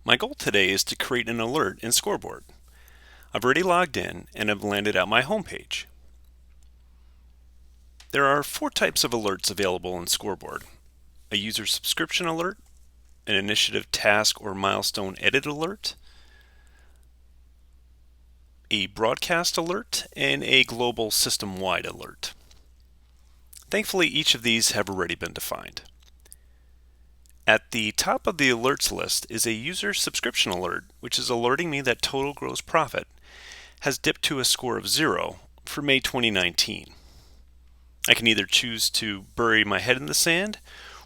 My goal today is to create an alert in Scoreboard. I've already logged in and have landed at my homepage. There are 4 types of alerts available in Scoreboard: a user subscription alert, an initiative task or milestone edit alert, a broadcast alert, and a global system-wide alert. Thankfully, each of these have already been defined. At the top of the alerts list is a user subscription alert, which is alerting me that total gross profit has dipped to a score of 0 for May 2019. I can either choose to bury my head in the sand,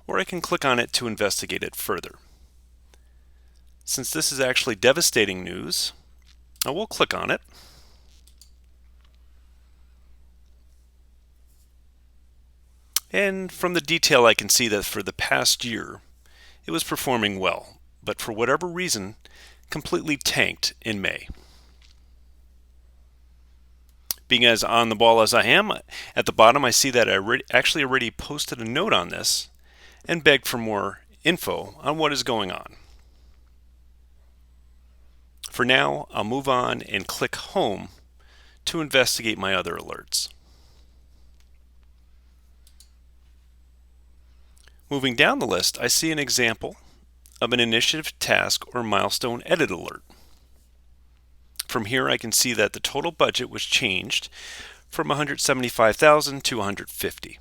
or I can click on it to investigate it further. Since this is actually devastating news, I will click on it. And from the detail I can see that for the past year, it was performing well, but for whatever reason, completely tanked in May. Being as on the ball as I am, at the bottom I see that I actually already posted a note on this and begged for more info on what is going on. For now, I'll move on and click Home to investigate my other alerts. Moving down the list, I see an example of an initiative task or milestone edit alert. From here, I can see that the total budget was changed from $175,000 to $150,000.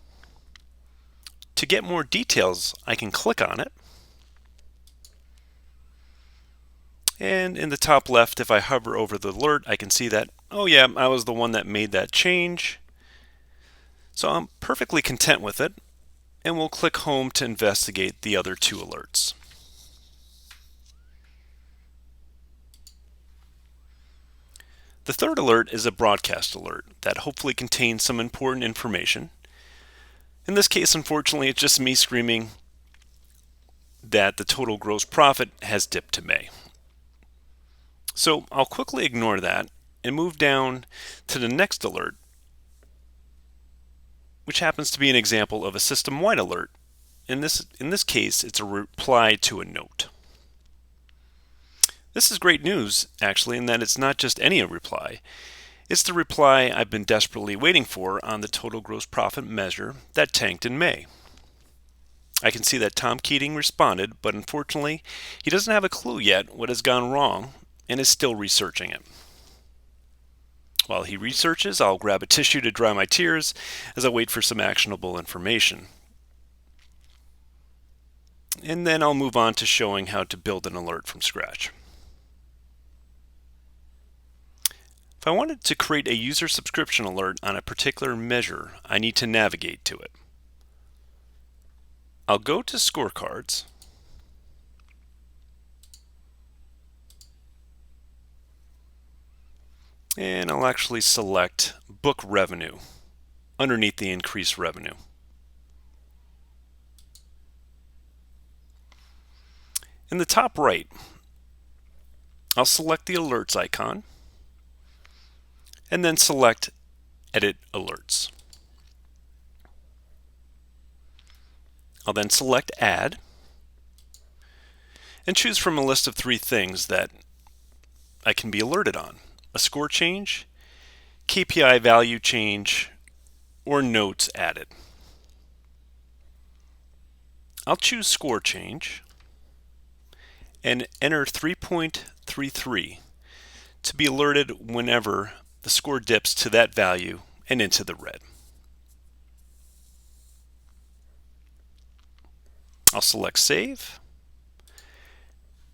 To get more details, I can click on it. And in the top left, if I hover over the alert, I can see that, oh yeah, I was the one that made that change. So I'm perfectly content with it, and we'll click Home to investigate the other 2 alerts. The third alert is a broadcast alert that hopefully contains some important information. In this case, unfortunately, it's just me screaming that the total gross profit has dipped to May. So I'll quickly ignore that and move down to the next alert, which happens to be an example of a system-wide alert. In this case, it's a reply to a note. This is great news, actually, in that it's not just any reply. It's the reply I've been desperately waiting for on the total gross profit measure that tanked in May. I can see that Tom Keating responded, but unfortunately, he doesn't have a clue yet what has gone wrong and is still researching it. While he researches, I'll grab a tissue to dry my tears as I wait for some actionable information. And then I'll move on to showing how to build an alert from scratch. If I wanted to create a user subscription alert on a particular measure, I need to navigate to it. I'll go to Scorecards, and I'll actually select Book Revenue underneath the Increased Revenue. In the top right, I'll select the Alerts icon and then select Edit Alerts. I'll then select Add and choose from a list of 3 things that I can be alerted on: a score change, KPI value change, or notes added. I'll choose score change and enter 3.33 to be alerted whenever the score dips to that value and into the red. I'll select Save,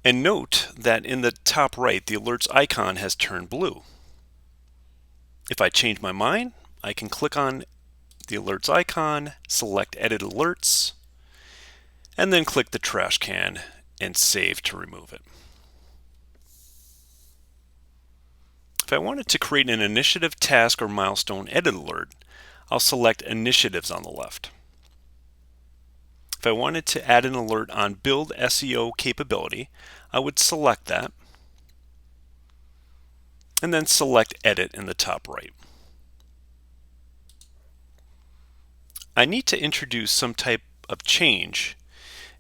and note that in the top right, the alerts icon has turned blue. If I change my mind, I can click on the alerts icon, select Edit Alerts, and then click the trash can and save to remove it. If I wanted to create an initiative, task, or milestone edit alert, I'll select Initiatives on the left. If I wanted to add an alert on Build SEO capability, I would select that and then select Edit in the top right. I need to introduce some type of change,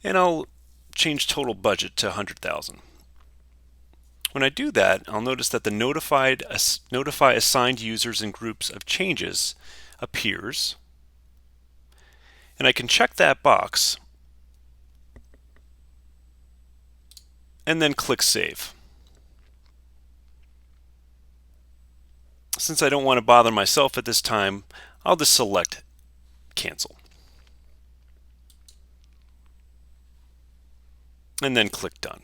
and I'll change total budget to $100,000. When I do that, I'll notice that the notify assigned users and groups of changes appears, and I can check that box and then click Save. Since I don't want to bother myself at this time, I'll just select Cancel and then click Done.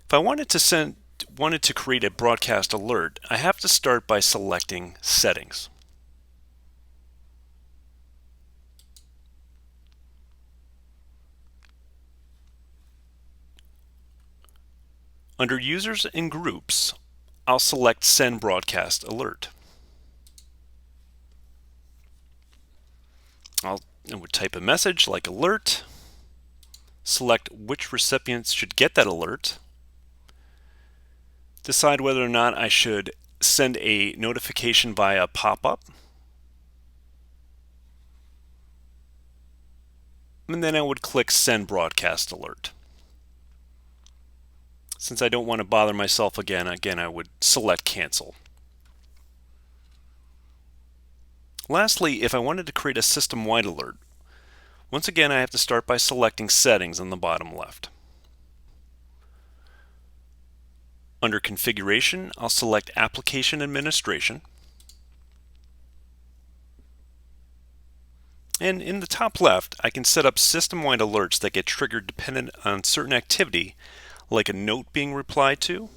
If I wanted to create a broadcast alert, I have to start by selecting Settings. Under Users and Groups, I'll select Send Broadcast Alert. I would type a message like alert, select which recipients should get that alert, decide whether or not I should send a notification via pop-up, and then I would click Send Broadcast Alert. Since I don't want to bother myself again, I would select Cancel. Lastly, if I wanted to create a system-wide alert, once again I have to start by selecting Settings on the bottom left. Under Configuration, I'll select Application Administration. And in the top left, I can set up system-wide alerts that get triggered dependent on certain activity, like a note being replied to,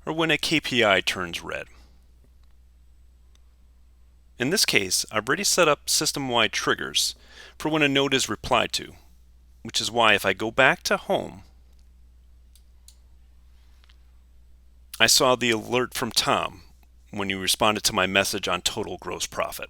or when a KPI turns red. In this case, I've already set up system-wide triggers for when a note is replied to, which is why if I go back to Home, I saw the alert from Tom when he responded to my message on total gross profit.